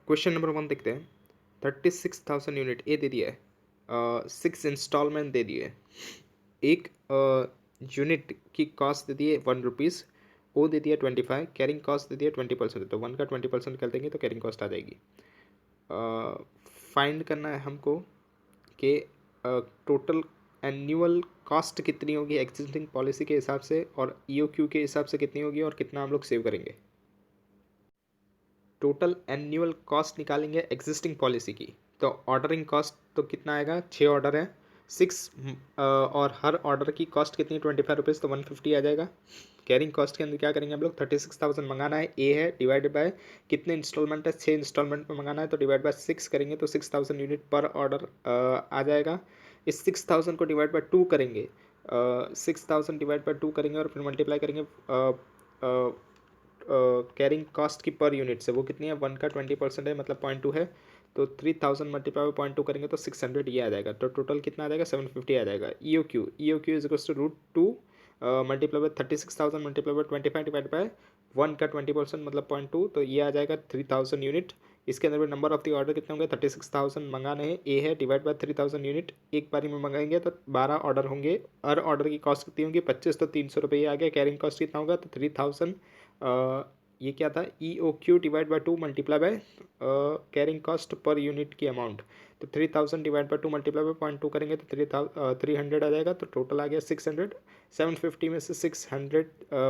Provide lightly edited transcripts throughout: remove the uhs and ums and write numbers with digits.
Question number 1 देखते हैं। 36,000 unit A दे दिया है, 6 इंस्टॉलमेंट दे दिए। एक यूनिट की कॉस्ट दे दी है 1 रुपीज़, ओ दे दिया 25, कैरिंग कॉस्ट दे दिया 20%। तो 1 का 20% कर देंगे तो कैरिंग कॉस्ट आ जाएगी। फाइंड करना है हमको कि टोटल एनुअल कॉस्ट कितनी होगी एग्जिस्टिंग पॉलिसी के हिसाब से और ईओक्यू के हिसाब से कितनी होगी और कितना हम लोग सेव करेंगे। टोटल एनुअल कॉस्ट निकालेंगे एग्जिस्टिंग पॉलिसी की, तो ऑर्डरिंग कॉस्ट तो कितना आएगा, 6 ऑर्डर है 6 और हर ऑर्डर की कॉस्ट कितनी 25 रुपीज़, तो 150 आ जाएगा। कैरिंग कॉस्ट के अंदर क्या करेंगे हम लोग, 36,000 मंगाना है, ए है, डिवाइडेड बाय कितने इंस्टॉलमेंट है, 6 इंस्टॉलमेंट में मंगाना है, तो डिवाइड बाय 6 करेंगे तो 6,000 यूनिट पर ऑर्डर आ जाएगा। इस 6,000 को डिवाइड बाय 2 करेंगे, 6,000 डिवाइड बाय 2 करेंगे और फिर मल्टीप्लाई करेंगे कैरिंग कॉस्ट की पर यूनिट से, वो कितनी है 1 का 20% है मतलब 0.2 है, तो 3,000 मल्टीप्लाई बाई 0.2 करेंगे तो 600 ये आ जाएगा। तो टोटल कितना आ जाएगा 750 आ जाएगा। E O Q is equals to √2 multiply by 36,000 multiply by 25 divide by 1 का 20% मतलब 0.2, तो ये आ जाएगा 3,000 यूनिट। इसके अंदर भी नंबर ऑफ द ऑर्डर कितने होंगे, 36,000 मंगाने हैं, ए है, डिवाइड बाय 3,000 यूनिट, एक बारी में मंगाएंगे तो 12 ऑर्डर होंगे। हर ऑर्डर की कॉस्ट कितनी होगी 25, तो 300 रुपये आ गया। कैरिंग कॉस्ट कितना होगा तो 3,000, ये क्या था EOQ divide by 2 multiply by carrying cost per unit की अमाउंट, तो 3,000 डिवाइड बाय 2 मल्टीप्लाई बाय 0.2 करेंगे तो 300 आ जाएगा। तो टोटल आ गया 600। 750 में से 600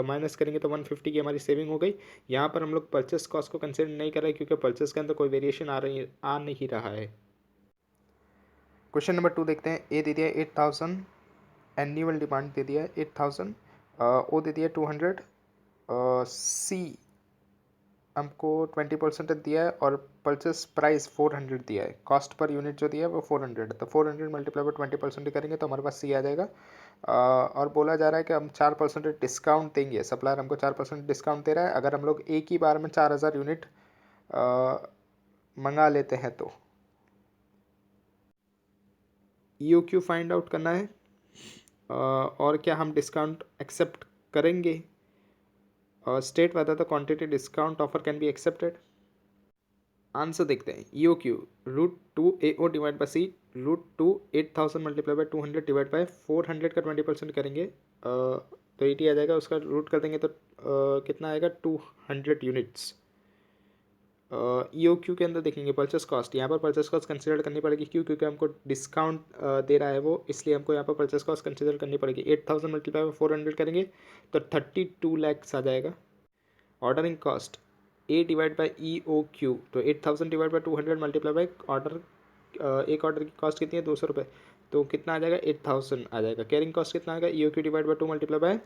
माइनस करेंगे तो 150 की हमारी सेविंग हो गई। यहाँ पर हम लोग परचेस कॉस्ट को कंसिडर नहीं कर रहे क्योंकि परचेस के अंदर कोई वेरिएशन आ नहीं रहा है। क्वेश्चन नंबर 2 देखते हैं। ए दे दिया 8,000, एनुअल डिमांड दे दिया है 8,000, ओ दे दिया 200, सी हमको 20% दिया है और परचेस प्राइस 400 दिया है। कॉस्ट पर यूनिट जो दिया है वो 400 है, तो 400 मल्टीप्लाई बाई 20% करेंगे तो हमारे पास सी आ जाएगा। और बोला जा रहा है कि हम 4% डिस्काउंट देंगे, सप्लायर हमको 4% डिस्काउंट दे रहा है अगर हम लोग एक ही बार में 4,000 यूनिट मंगा लेते हैं तो। EOQ फाइंड आउट करना है और क्या हम डिस्काउंट एक्सेप्ट करेंगे। State whether the quantity discount offer can be accepted. Answer देखते हैं। EOQ √2 AO divide by C, √2 8,000 multiply by 200 divide by 400 का 20% करेंगे तो 80 आ जाएगा। उसका रूट कर देंगे तो कितना आएगा 200 यूनिट्स। EOQ के अंदर देखेंगे परचेस कॉस्ट, यहाँ पर परचेस कॉस्ट कंसिडर करनी पड़ेगी क्यों, क्योंकि हमको डिस्काउंट दे रहा है वो, इसलिए हमको यहाँ पर परचेस कॉस्ट कंसिडर करनी पड़ेगी। 8,000 मल्टीप्लाई बाई 400 करेंगे तो 32 लैक्स आ जाएगा। Ordering cost A divide by EOQ, तो 8,000 divide by 200 multiply by order, एक ऑर्डर की कॉस्ट कितनी है 200 रुपये, तो कितना आ जाएगा 8,000 आ जाएगा। कैरिंग कॉस्ट कितना आएगा EOQ divide by 2 multiply by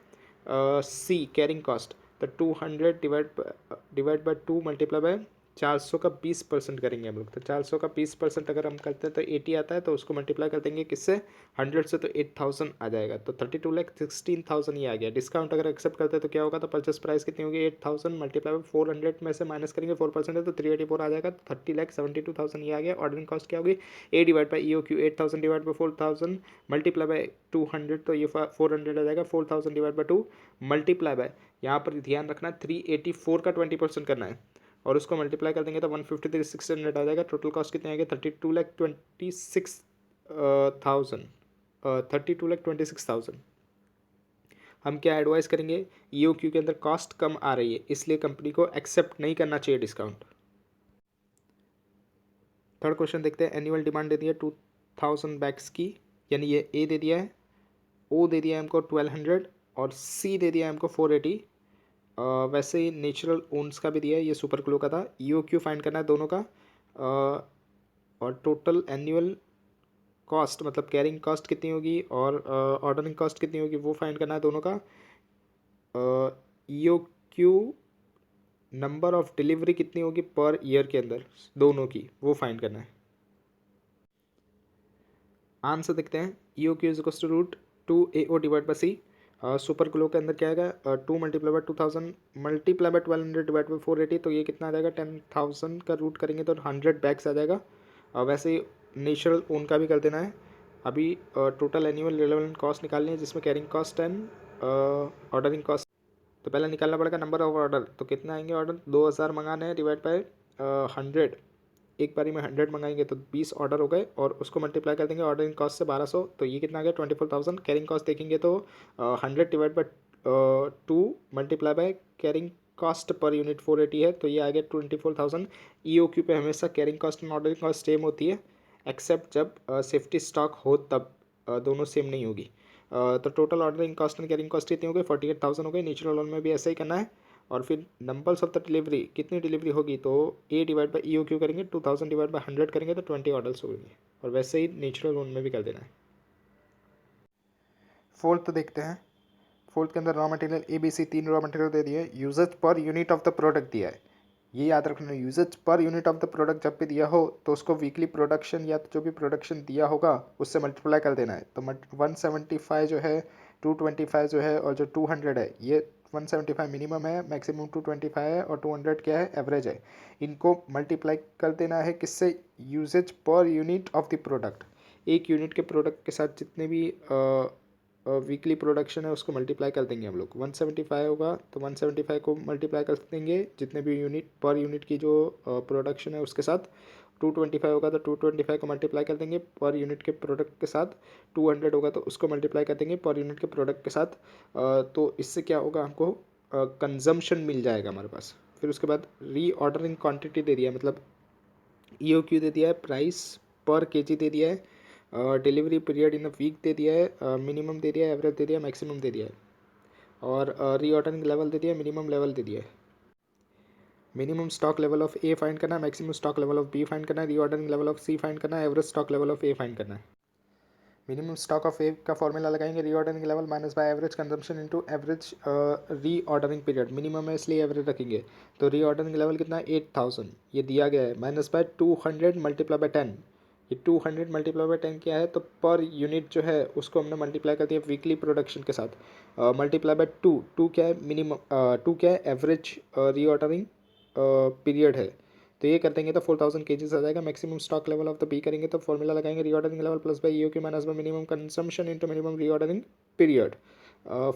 C carrying cost, तो 200 डिवाइड बाई 2 मल्टीप्लाई बाई 400 का 20% करेंगे हम लोग, तो 400 का 20% अगर हम करते हैं तो 80 आता है, तो उसको मल्टीप्लाई कर देंगे किससे 100 से, तो 8,000 आ जाएगा। तो 32,16,000 ये आ गया। डिस्काउंट अगर एक्सेप्ट करते हैं तो क्या होगा, तो परचेस प्राइस कितनी होगी 8,000 मल्टीप्लाई 400 में से माइनस करेंगे 4% है तो 384 आ जाएगा। तो 30,72,000 ये आ गया। ऑर्डरिंग कॉस्ट क्या होगी A divide by EOQ 8,000 divide by 4,000 multiply by 200, तो ये 400 आ जाएगा। 4,000 डिवाइड बाई 2 मल्टीप्लाई बाय, यहाँ पर ध्यान रखना 384 का 20% करना है और उसको मल्टीप्लाई कर देंगे तो 153,600 आ जाएगा। टोटल कॉस्ट कितने आएंगे 32,26,000। हम क्या एडवाइस करेंगे, EOQ के अंदर कॉस्ट कम आ रही है इसलिए कंपनी को एक्सेप्ट नहीं करना चाहिए डिस्काउंट। थर्ड क्वेश्चन देखते हैं। एनुअल डिमांड दे दिया 2,000 बैग्स की, यानी ये ए दे दिया है, ओ दे दिया है हमको 1,200 और सी दे दिया है हमको 480। वैसे ही नेचुरल ओन्स का भी दिया है, ये सुपर ग्लू का था। EOQ फाइंड करना है दोनों का और टोटल एनुअल कॉस्ट मतलब कैरिंग कॉस्ट कितनी होगी और ऑर्डरिंग कॉस्ट कितनी होगी वो फाइंड करना है दोनों का। EOQ नंबर ऑफ डिलीवरी कितनी होगी पर ईयर के अंदर दोनों की, वो फाइंड करना है। आंसर देखते हैं। EOQ is equals to √2 AO divide by C. सुपर ग्लो के अंदर क्या आएगा 2 multiply by 2,000 multiply by 1,200 divide by 480, तो ये कितना आ जाएगा 10,000 का रूट करेंगे तो 100 बैग्स आ जाएगा। वैसे ही नेचुरल ओन का भी कर देना है। अभी टोटल एनुअल रिलेवेंट कॉस्ट निकालनी है जिसमें carrying cost and ordering cost. तो पहले निकालना पड़ेगा नंबर ऑफ ऑर्डर, तो कितना आएंगे ऑर्डर 2,000 मंगाने हैं डिवाइड बाई 100, एक बारी में 100 मंगाएंगे तो 20 ऑर्डर हो गए, और उसको मल्टीप्लाई कर देंगे ऑर्डरिंग कॉस्ट से 1200, तो ये कितना आ गया 24,000। कैरिंग कॉस्ट देखेंगे तो 100 divide by 2 multiply by carrying cost per unit 480 है, तो ये आ गया 24,000। EOQ पे हमेशा carrying cost and ordering cost same होती है, एक्सेप्ट जब सेफ्टी स्टॉक हो तब दोनों सेम नहीं होगी। तो total ordering cost and carrying cost कितनी हो गई 48,000 हो गई। नेचुरल लॉन में भी ऐसा ही करना है। और फिर नंबर्स ऑफ द डिलीवरी, कितनी डिलीवरी होगी, तो A डिवाइड बाई EOQ करेंगे, 2000 डिवाइड बाई 100 करेंगे तो 20 ऑर्डर्स होंगे, और वैसे ही नेचुरल लोन में भी कर देना है। फोर्थ तो देखते हैं। फोर्थ के अंदर raw material ABC 3 raw material दे दिए, usages per unit of the product दिया है। ये याद रखना, usage per unit of the product जब भी दिया हो तो उसको वीकली प्रोडक्शन या जो भी प्रोडक्शन दिया होगा उससे मल्टीप्लाई कर देना है। तो 175 जो है, 225 जो है, और जो 200 है, ये 175 मिनिमम है, मैक्सिमम 225 है, और 200 क्या है, एवरेज है। इनको मल्टीप्लाई कर देना है किससे, usages per unit of the product. एक यूनिट के प्रोडक्ट के साथ जितने भी वीकली प्रोडक्शन है उसको मल्टीप्लाई कर देंगे हम लोग। 175 होगा तो 175 को मल्टीप्लाई कर देंगे जितने भी यूनिट पर यूनिट की जो प्रोडक्शन है उसके साथ। 225 होगा तो 225 को मल्टीप्लाई कर देंगे पर यूनिट के प्रोडक्ट के साथ। 200 होगा तो उसको मल्टीप्लाई कर देंगे पर यूनिट के प्रोडक्ट के साथ। तो इससे क्या होगा, हमको कंजम्पशन मिल जाएगा हमारे पास। फिर उसके बाद रीऑर्डरिंग क्वान्टिटी दे दिया है, मतलब EOQ दे दिया है, प्राइस पर केजी दे दिया है, delivery period in a week दे दिया है, मिनिमम दे दिया है, एवरेज दे दिया है, मैक्सिमम दे दिया है, और रीऑर्डरिंग लेवल दे दिया है, मिनिमम लेवल दे दिया है। Minimum stock level of A find करना है, maximum stock level of B find करना है, reordering level of C find करना है, average stock level of A find करना है। मिनिमम स्टॉक ऑफ A का फॉर्मूला लगाएंगे, reordering level minus y average consumption into average reordering period. Minimum है इसलिए एवरेज रखेंगे, तो रीऑर्डरिंग लेवल कितना है 8000 ये दिया गया है, माइनस बाय 200 मल्टीप्लाई बाय 10। ये 200 मल्टीप्लाई बाय 10 क्या है, तो पर यूनिट जो है उसको हमने मल्टीप्लाई कर दिया वीकली प्रोडक्शन के साथ, मल्टीप्लाई बाय 2 क्या है, मिनिमम 2 क्या है, एवरेज रीऑर्डरिंग पीरियड है। तो ये कर देंगे तो 4000 केजीज आ जाएगा। Maximum stock level of the B करेंगे तो फॉर्मूला लगाएंगे, reordering level plus by EOQ minus by minimum consumption into minimum reordering period.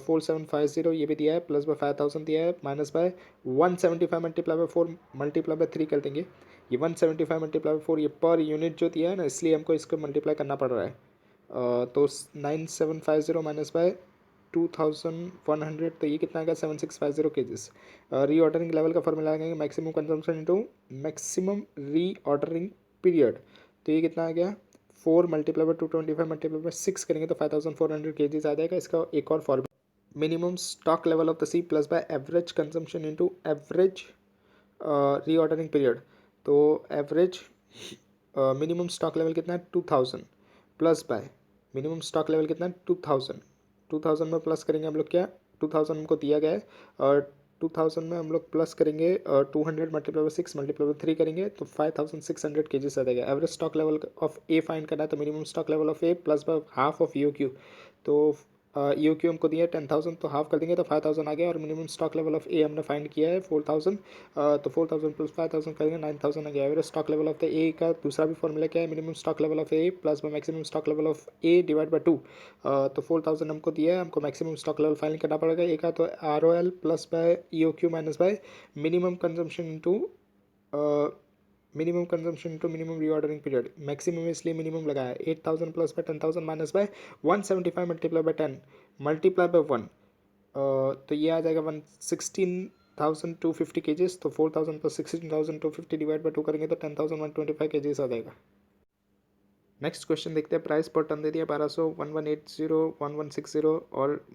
4750 ये भी दिया है, प्लस बाय 5000 दिया है, minus by 175 multiply by 4 multiply by 3 कर देंगे। ये 175 मल्टीप्लाई बाय 4 ये पर यूनिट जो दिया है ना, इसलिए हमको इसको मल्टीप्लाई करना पड़ रहा है। तो 9750 माइनस बाय 2100, तो ये कितना आएगा 7650 केजीज। रीऑर्डरिंग लेवल का फॉर्मूला लगाएंगे, maximum consumption into maximum reordering period. तो ये कितना आ गया 4 मल्टीप्लाई बाय 225 मल्टीप्लाई बाय 6 करेंगे तो 5400 केजीज आ जाएगा। इसका एक और formula, minimum stock level of the C plus by average consumption into average reordering period. तो एवरेज मिनिमम स्टॉक लेवल कितना है 2000 plus by minimum stock level कितना है 2000 में प्लस करेंगे हम लोग क्या, 2000 हमको दिया गया है, और 2000 में हम लोग प्लस करेंगे 200 मल्टीप्लाई बाय 6 मल्टीप्लाई बाय 3 करेंगे तो 5600 केजीज आ जाएगा। Average stock level of A find करना है, तो minimum stock level of A plus by half of EOQ। तो EOQ हमको दिया है 10,000 तो हाफ कर देंगे तो 5000 आ गया, और minimum stock level of A हमने फाइंड किया है 4000, तो 4000 प्लस 5000 करेंगे 9000 आ गया। Average stock level of the A का दूसरा भी फॉर्मूला क्या है, minimum stock level of A plus by maximum stock level of A divide by 2। तो 4000 हमको दिया है, हमको मैक्सिमम स्टॉक लेवल फाइंड करना पड़ेगा A का, तो ROL plus by EOQ minus by minimum consumption into minimum consumption into minimum reordering period. Maximum इसलिए मिनिमम लगाया है, 8000 plus by 10000 minus by 175 multiply by 10 multiply by 1, तो ये आ जाएगा 116,250 केजीज। तो 4000 प्लस 16,250 डिवाइड बाय 2 करेंगे तो 10,125 केजीज आ जाएगा। नेक्स्ट क्वेश्चन देखते हैं। प्राइस पर टन दे दिया 1200, 1180, 1160, और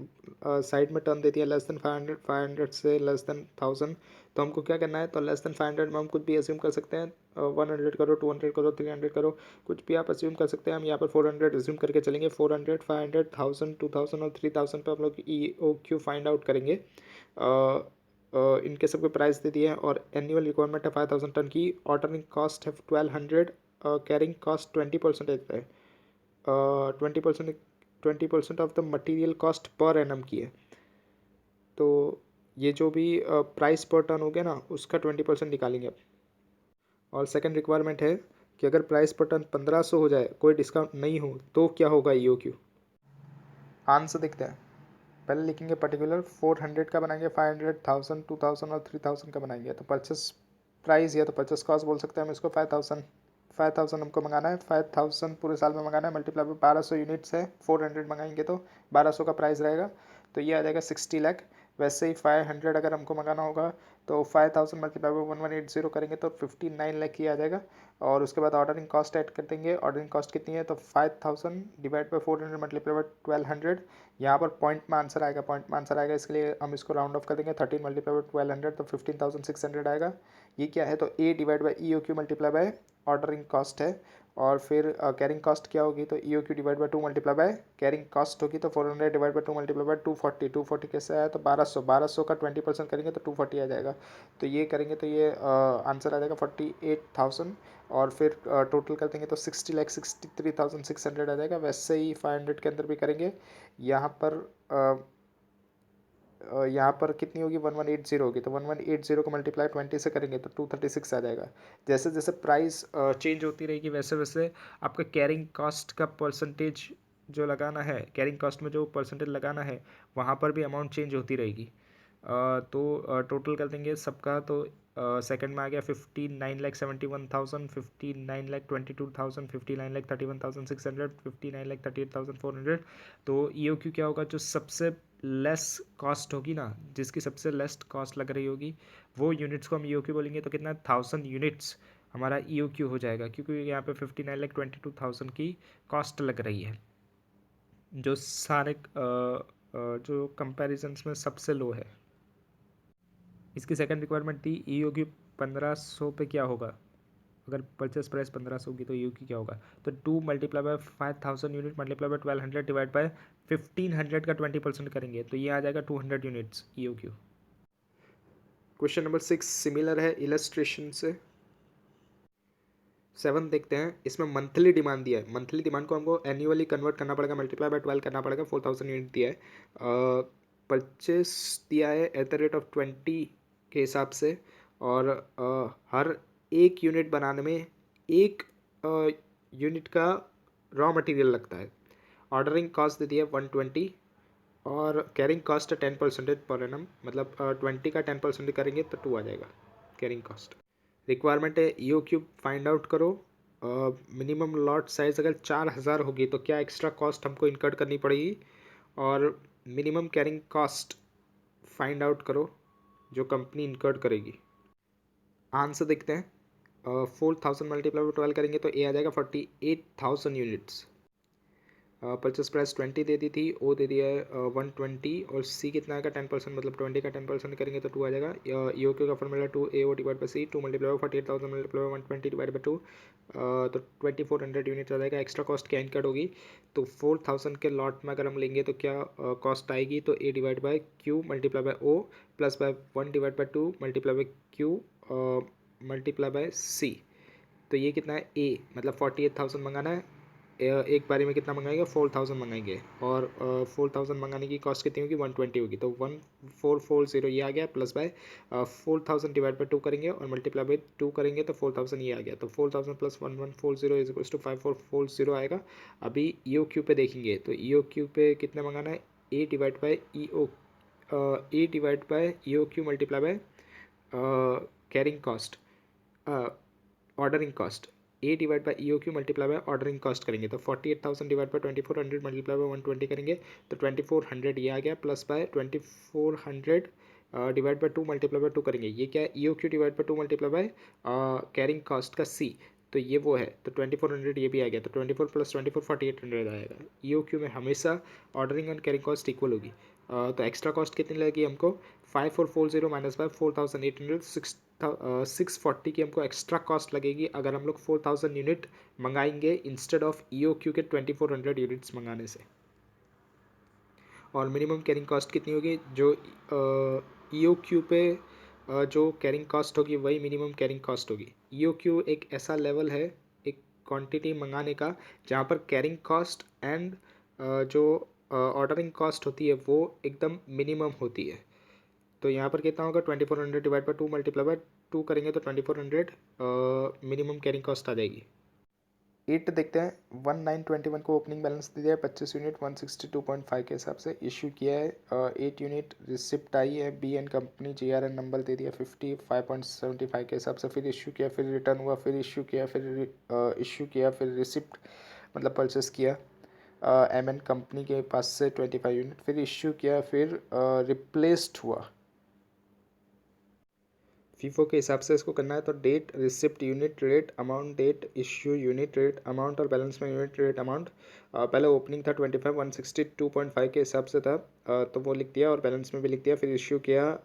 साइड में टन दे दिया लेस देन 500, 500 से लेस देन 1000। तो हमको क्या करना है, तो लेस देन 500 में हम कुछ भी अज्यूम कर सकते हैं, 100 करो, 200 करो, 300 करो, कुछ भी आप अज्यूम कर सकते हैं। हम यहाँ पर 400 अज्यूम करके चलेंगे। 400, 500, 1000, 2000 और 3000 पर हम लोग EOQ फाइंड आउट करेंगे। इनके सबके प्राइस दे दिए हैं, और एनुअल रिक्वायरमेंट है 5000 टन की। ऑर्डरिंग कॉस्ट है 1200, कैरिंग कॉस्ट 20% है, 20% of the material cost per annum की है। तो ये जो भी प्राइस पर टन हो गया ना, उसका 20% निकालेंगे अब। और सेकंड रिक्वायरमेंट है कि अगर प्राइस पर टन 1500 हो जाए, कोई डिस्काउंट नहीं हो, तो क्या होगा EOQ। आंसर देखते हैं। पहले लिखेंगे पर्टिकुलर 400 का बनाएंगे, 500, 1000, 2000 और 3000 का बनाएंगे। तो परचेस प्राइस या तो परचेस कॉस्ट बोल सकते हैं हम इसको। 5,000 हमको मंगाना है, 5,000 पूरे साल में मंगाना है, मल्टीप्लाई बाय 1200 यूनिट्स है, 400 मंगाएंगे तो 1200 का प्राइस रहेगा, तो ये आ जाएगा 60 लाख। वैसे ही 500 अगर हमको मंगाना होगा तो 5,000 मल्टीप्लाई बाय 1180 करेंगे तो 59 लाख ही आ जाएगा। और उसके बाद ऑर्डरिंग कॉस्ट ऐड कर देंगे। ऑर्डरिंग कॉस्ट कितनी है तो 5,000 डिवाइड बाय 400 मल्टीप्लाई बाय 1200। यहाँ पर पॉइंट में आंसर आएगा, पॉइंट में आंसर आएगा, इसके लिए हम इसको राउंड ऑफ कर देंगे। 13 मल्टीप्लाई बाय 1200 तो 15,600 आएगा। ये क्या है तो A divide by E O Q multiply by ordering cost है। और फिर कैरिंग कॉस्ट क्या होगी तो E O Q divide by 2 multiply by carrying cost होगी तो 400 डिवाइड बाई 2 मल्टीप्लाई बाय 240 कैसे आया तो 1200 का 20% करेंगे तो 240 आ जाएगा। तो ये करेंगे तो ये आंसर आ जाएगा 48,000। और फिर टोटल कर देंगे तो 60,63,600 आ जाएगा। वैसे ही 500 के अंदर भी करेंगे। यहाँ पर यहाँ पर कितनी होगी 1180 होगी, तो 1180 को मल्टीप्लाई 20 से करेंगे तो 236 आ जाएगा। जैसे जैसे प्राइस चेंज होती रहेगी वैसे वैसे आपका कैरिंग कॉस्ट का परसेंटेज जो लगाना है, कैरिंग कॉस्ट में जो परसेंटेज लगाना है वहाँ पर भी अमाउंट चेंज होती रहेगी। तो टोटल कर देंगे सबका तो सेकंड में आ गया 59,71,000, 59,22,000, 59,31,600, 59,38,400। तो ई ओ क्यू क्या होगा जो सबसे लेस कॉस्ट होगी ना, जिसकी सबसे लेस कॉस्ट लग रही होगी वो यूनिट्स को हम ई ओ क्यू बोलेंगे। तो कितना 1000 यूनिट्स हमारा ई ओ क्यू हो जाएगा, क्योंकि यहाँ पे 59,22,000 की कॉस्ट लग रही है, जो सारे जो कंपैरिजन्स में सबसे लो है। इसकी सेकंड रिक्वायरमेंट थी ई ओ क्यू 1500 पे क्या होगा, अगर परचेस प्राइस 1500 होगी तो ई ओ क्यू क्या होगा। तो 2 multiply by 5,000 unit multiply by 1200 divide by 1500 का 20% करेंगे तो ये आ जाएगा 200 units E O Q. Question number 6 similar है इलस्ट्रेशन से। 7 देखते हैं, इसमें मंथली डिमांड दिया है। मंथली डिमांड को हमको एनुअली कन्वर्ट करना पड़ेगा, मल्टीप्लाई बाय 12 करना पड़ेगा। 4,000 यूनिट दिया है। परचेस दिया है एट द रेट ऑफ 20 के हिसाब से। और हर एक यूनिट बनाने में एक यूनिट का रॉ मटेरियल लगता है। ऑर्डरिंग कॉस्ट दे दिया 120 और कैरिंग कॉस्ट 10% पर एनम, मतलब 20 का 10% करेंगे तो 2 आ जाएगा कैरिंग कॉस्ट। रिक्वायरमेंट है ई ओ क्यूब फाइंड आउट करो। मिनिमम लॉट साइज अगर 4,000 होगी तो क्या एक्स्ट्रा कॉस्ट हमको इनकर्ड करनी पड़ेगी, और minimum carrying cost find out करो जो कंपनी इनकर्ड करेगी। आंसर देखते हैं। 4,000 मल्टीप्लाई बाय 12 करेंगे तो ए आ जाएगा 48,000 यूनिट्स। परचेस प्राइस 20 दे दी थी, ओ दे दिया है 120, और सी कितना आएगा 10%, मतलब 20 का 10% करेंगे तो 2 आ जाएगा। ई ओ क्यू का formula 2 A O divide by C, 2 multiply by 48,000 multiply by 120 divide by 2, तो 2400 यूनिट आ जाएगा। एक्स्ट्रा कॉस्ट क्या इनकर्ड होगी तो 4,000 के लॉट में अगर हम लेंगे तो क्या कॉस्ट आएगी तो A divide by Q multiply by O plus by 1 divide by 2 multiply by Q multiply by C. तो ये कितना है ए, मतलब 48,000 मंगाना है। एक बारी में कितना मंगाएंगे 4,000 मंगाएंगे, और 4,000 मंगाने की कॉस्ट कितनी होगी 120 होगी, तो 1440 ये आ गया, प्लस बाय 4,000 डिवाइड बाय 2 करेंगे और मल्टीप्लाई बाय 2 करेंगे तो 4,000 ये आ गया, तो 4,000 प्लस 1140 इज इक्वल्स टू 5440 आएगा। अभी ई ओ क्यू पे देखेंगे तो ई ओ क्यू पे कितना मंगाना है A divide by E O Q multiply by carrying cost, ordering cost. A divide by E O Q multiply by ordering cost करेंगे तो 48,000 डिवाइड बाई 2400 मल्टीप्लाई बाय 120 करेंगे तो 2400 ये आ गया, plus by 2400 divide by 2 multiply by 2 करेंगे, ये क्या है E O Q divide by 2 multiply by carrying cost का सी, तो ये वो है, तो 2400 ये भी आ गया, तो 24 प्लस 24 4800 आएगा। ई ओ क्यू में हमेशा ordering and carrying cost equal होगी। तो एक्स्ट्रा कॉस्ट कितनी लगेगी हमको 5440 माइनस बाय 4,800, 640 की हमको एक्स्ट्रा कॉस्ट लगेगी अगर हम लोग 4,000 यूनिट मंगाएंगे instead of E O Q के 2400 यूनिट्स मंगाने से। और मिनिमम कैरिंग कॉस्ट कितनी होगी, जो ई ओ क्यू पे जो कैरिंग कॉस्ट होगी वही मिनिमम कैरिंग कॉस्ट होगी। ई ओ क्यू एक ऐसा लेवल है एक क्वांटिटी मंगाने का जहाँ पर कैरिंग कॉस्ट एंड जो ऑर्डरिंग कॉस्ट होती है वो एकदम मिनिमम होती है। तो यहाँ पर कितना होगा 2400 डिवाइड बाई 2 मल्टीप्लाई बाय 2 करेंगे तो 2400 मिनिमम कैरिंग कॉस्ट आ जाएगी। 8 देखते हैं। 1921 को ओपनिंग बैलेंस दे दिया है 25 यूनिट 162.5 के हिसाब से इशू किया है। 8 यूनिट रिसिप्ट आई है। B N company GRN number दे दिया 55.75 के हिसाब से। फिर इशू किया, फिर रिटर्न हुआ, फिर इशू किया, फिर इशू किया, फिर रिसिप्ट मतलब परचेस किया MN कंपनी के पास से 25 यूनिट, फिर इशू किया, फिर रिप्लेस्ड हुआ। फीफो के हिसाब से इसको करना है तो date, receipt, unit rate, amount, date, issue, unit rate, amount और बैलेंस में यूनिट रेट अमाउंट। पहले ओपनिंग था 25 162.5 के हिसाब से था, तो वो लिख दिया और बैलेंस में भी लिख दिया। फिर इश्यू किया,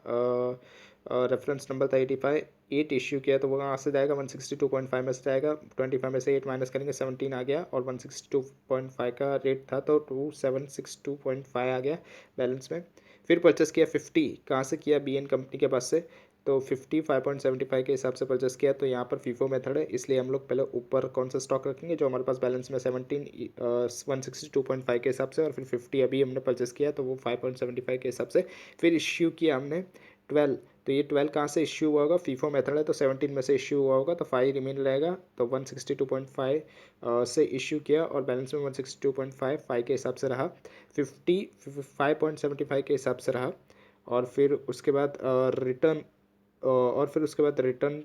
रेफरेंस नंबर था 85, 8 इश्यू किया तो वो कहाँ से जाएगा 162.5 में से जाएगा। 25 में से 8 माइनस करेंगे 17 आ गया और 162.5 का रेट था तो 2762.5 आ गया बैलेंस में। फिर परचेस किया 50, कहाँ से किया BN कंपनी के पास से, तो 55.75 के हिसाब से परचेस किया। तो यहाँ पर फीफो मेथड है, इसलिए हम लोग पहले ऊपर कौन सा स्टॉक रखेंगे जो हमारे पास बैलेंस में 162.5 के हिसाब से, और फिर 50 अभी हमने परचेस किया तो वो 5.75 के हिसाब से। फिर इश्यू किया हमने 12, तो ये 12 कहाँ से इश्यू हुआ होगा, फीफो मेथड है तो 17 में से इश्यू हुआ होगा तो 5 रिमेन रहेगा, तो 162.5 से इश्यू किया और बैलेंस में 162.5 के हिसाब से रहा। 55.75 के हिसाब से रहा, और फिर उसके बाद रिटर्न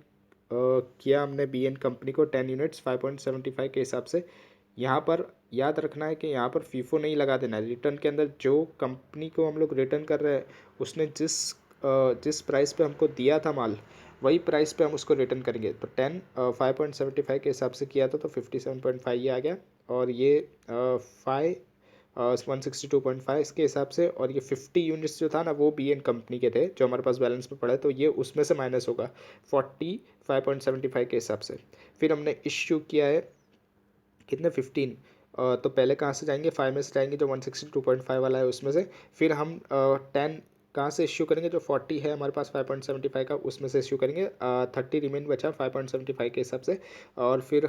किया हमने BN कंपनी को 10 यूनिट्स 5.75 के हिसाब से। यहाँ पर याद रखना है कि यहाँ पर फीफो नहीं लगा देना है। रिटर्न के अंदर जो कंपनी को हम लोग रिटर्न कर रहे हैं उसने जिस प्राइस पे हमको दिया था माल, वही प्राइस पे हम उसको रिटर्न करेंगे। तो 5.75 के हिसाब से किया था तो 57.5 ये आ गया, और ये 162.5 इसके हिसाब से, और ये 50 यूनिट्स जो था ना वो BN कंपनी के थे जो हमारे पास बैलेंस में पड़े, तो ये उसमें से माइनस होगा 45.75 के हिसाब से। फिर हमने इश्यू किया है कितने 15, तो पहले कहाँ से जाएंगे 5 में से जाएंगे जो 162.5 वाला है उसमें से। फिर हम 10 कहाँ से इश्यू करेंगे, जो 40 है हमारे पास 5.75 का उसमें से इश्यू करेंगे। 30 रिमेन बचा 5.75 के हिसाब से, और फिर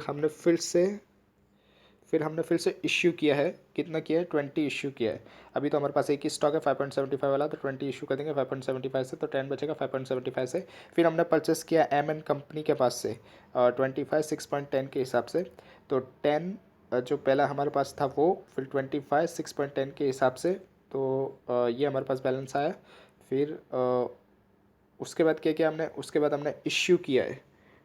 से इश्यू किया है। कितना किया है 20 इश्यू किया है। अभी तो हमारे पास एक ही स्टॉक है 5.75 वाला, तो 20 इशू कर देंगे 5.75 से, तो 10 बचेगा 5.75 से। फिर हमने परचेस किया MN कंपनी के पास से 25 6.10 के हिसाब से, तो 10 जो पहला हमारे पास था वो, फिर 25 6.10 के हिसाब से, तो ये हमारे पास बैलेंस आया। फिर उसके बाद क्या किया हमने, उसके बाद हमने इश्यू किया है,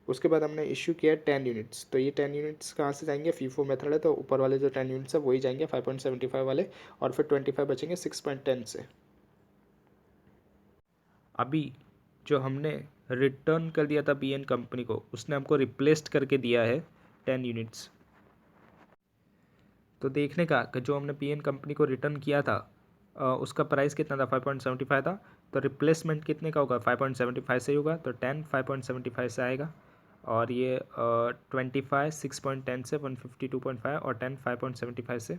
उसके बाद हमने इशू किया है 10 यूनिट्स। तो ये 10 यूनिट्स कहाँ से जाएंगे, फीफो मेथड है तो ऊपर वाले जो 10 यूनिट्स है वही जाएंगे 5.75 वाले, और फिर 25 बचेंगे 6.10 से। अभी जो हमने रिटर्न कर दिया था BN कंपनी को, उसने हमको रिप्लेस्ड करके दिया है 10 यूनिट्स। तो देखने का कि जो हमने BN कंपनी को रिटर्न किया था उसका प्राइस कितना था 5.75 था, तो रिप्लेसमेंट कितने का होगा 5.75 से ही होगा, तो 10 5.75 से आएगा, और ये 25 6.10 से 152.5 और 10 5.75 से।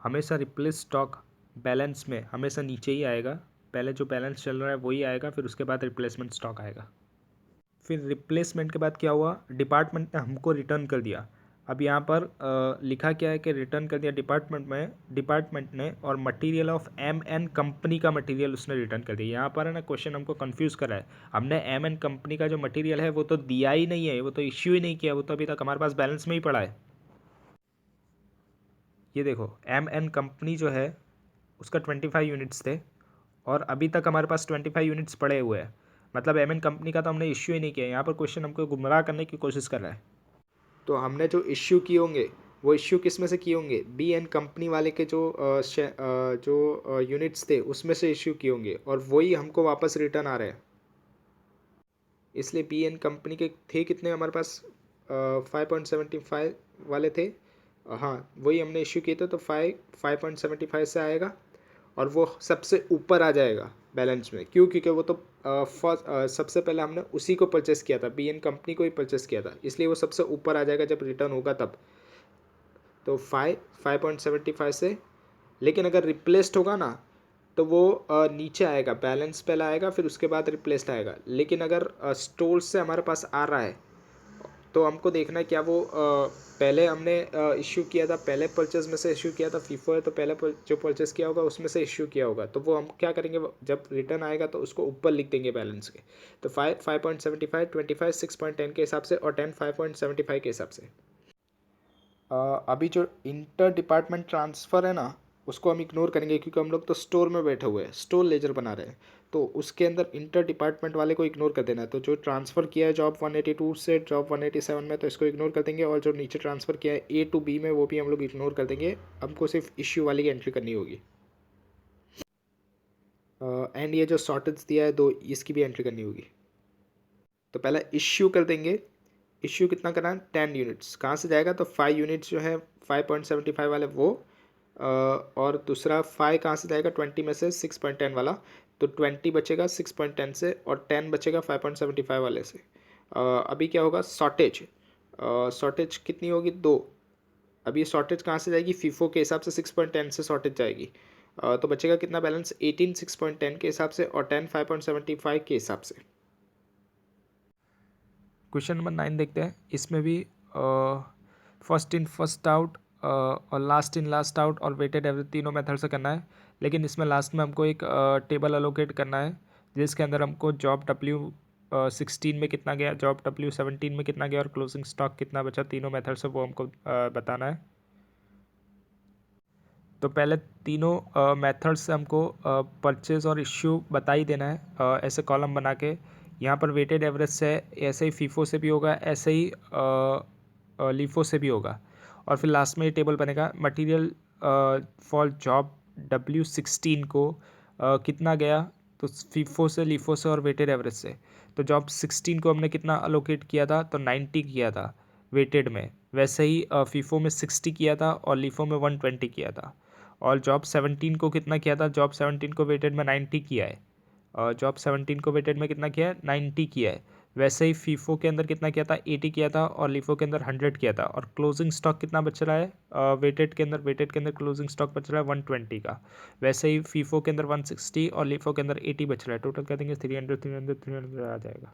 हमेशा रिप्लेस स्टॉक बैलेंस में हमेशा नीचे ही आएगा, पहले जो बैलेंस चल रहा है वही आएगा, फिर उसके बाद रिप्लेसमेंट स्टॉक आएगा। फिर रिप्लेसमेंट के बाद क्या हुआ, डिपार्टमेंट ने हमको रिटर्न कर दिया। अब यहाँ पर लिखा क्या है कि रिटर्न कर दिया डिपार्टमेंट ने, और मटेरियल ऑफ MN कंपनी का मटेरियल उसने रिटर्न कर दिया। यहाँ पर है ना क्वेश्चन हमको कंफ्यूज कर रहा है। हमने MN कंपनी का जो मटेरियल है वो तो दिया ही नहीं है, वो तो इश्यू ही नहीं किया, वो तो अभी तक हमारे पास बैलेंस में ही पड़ा है। ये देखो MN कंपनी जो है उसका 25 यूनिट्स थे, और अभी तक हमारे पास 25 यूनिट्स पड़े हुए हैं, मतलब MN कंपनी का तो हमने इश्यू ही नहीं किया। यहाँ पर क्वेश्चन हमको गुमराह करने की कोशिश कर रहा है। तो हमने जो इश्यू किए होंगे वो इश्यू किस में से किए होंगे, BN कंपनी वाले के जो यूनिट्स थे उसमें से इश्यू किए होंगे, और वही हमको वापस रिटर्न आ रहे हैं। इसलिए BN कंपनी के थे कितने हमारे पास 5.75 वाले थे, हाँ वही हमने इश्यू किए थे, तो 5.75 से आएगा, और वो सबसे ऊपर आ जाएगा बैलेंस में। क्यों, क्योंकि वो तो सबसे पहले हमने उसी को परचेस किया था, BN कंपनी को ही परचेस किया था, इसलिए वो सबसे ऊपर आ जाएगा जब रिटर्न होगा तब। तो 5.75 से, लेकिन अगर रिप्लेस्ड होगा ना तो वो नीचे आएगा, बैलेंस पहले आएगा फिर उसके बाद रिप्लेस्ड आएगा। लेकिन अगर स्टोर से हमारे पास आ रहा है तो हमको देखना है क्या वो पहले हमने इश्यू किया था, पहले परचेज में से इश्यू किया था, फीफो है तो पहले जो परचेज किया होगा उसमें से इश्यू किया होगा, तो वो हम क्या करेंगे, जब रिटर्न आएगा तो उसको ऊपर लिख देंगे बैलेंस के। तो 5.75, 25 6.10 के हिसाब से, और 10 5.75 के हिसाब से। अभी जो इंटर डिपार्टमेंट ट्रांसफ़र है ना, उसको हम इग्नोर करेंगे क्योंकि हम लोग तो स्टोर में बैठे हुए हैं, स्टोर लेजर बना रहे हैं, तो उसके अंदर इंटर डिपार्टमेंट वाले को इग्नोर कर देना है। तो जो ट्रांसफ़र किया है जॉब 182 से जॉब 187 में, तो इसको इग्नोर कर देंगे, और जो नीचे ट्रांसफ़र किया है A to B में, वो भी हम लोग इग्नोर कर देंगे। हमको सिर्फ इश्यू वाली की एंट्री करनी होगी। एंड ये जो शॉर्टेज दिया है 2, इसकी भी एंट्री करनी होगी। तो पहला इश्यू कर देंगे। इश्यू कितना करना है, 10 यूनिट्स। कहाँ से जाएगा, तो 5 यूनिट्स जो है 5.75 वाले वो, और दूसरा 5 कहाँ से जाएगा, 20 में से 6.10 वाला, तो 20 बचेगा 6.10 से, और 10 बचेगा 5.75 वाले से। अभी क्या होगा, शॉर्टेज। शॉर्टेज कितनी होगी, 2। अभी शॉर्टेज कहाँ से जाएगी, फीफो के हिसाब से 6.10 से शॉर्टेज जाएगी। तो बचेगा कितना बैलेंस, 18 6.10 के हिसाब से, और 10 5.75 के हिसाब से। क्वेश्चन नंबर 9 देखते हैं। इसमें भी फर्स्ट इन फर्स्ट आउट और लास्ट इन लास्ट आउट और वेटेड एवरेज तीनों मेथड से करना है, लेकिन इसमें लास्ट में हमको एक टेबल अलोकेट करना है जिसके अंदर हमको जॉब W16 में कितना गया, जॉब W17 में कितना गया, और क्लोजिंग स्टॉक कितना बचा, तीनों मेथड से वो हमको बताना है। तो पहले तीनों मेथड से हमको परचेज और इश्यू बता ही देना है, ऐसे कॉलम बना के। यहाँ पर वेटेड एवरेज से ऐसे ही फीफो से भी होगा, ऐसे ही लीफो से भी होगा, और फिर लास्ट में ये टेबल बनेगा मटेरियल फॉर जॉब W16 को कितना गया, तो फीफो से, लीफो से और वेटेड एवरेज से। तो जॉब 16 को हमने कितना अलोकेट किया था, तो 90 किया था वेटेड में, वैसे ही फीफो में 60 किया था और लीफो में 120 किया था। और जॉब 17 को कितना किया था, जॉब 17 को वेटेड में 90 किया है, और जॉब 17 को वेटेड में कितना किया है, 90 किया है। वैसे ही फीफो के अंदर कितना किया था, 80 किया था, और लीफो के अंदर 100 किया था। और क्लोजिंग स्टॉक कितना बच रहा है वेटेड के अंदर क्लोजिंग स्टॉक बच रहा है 120 का। वैसे ही फीफो के अंदर 160 और लीफो के अंदर 80 बच रहा है। टोटल कर देंगे 300 300 300 आ जाएगा।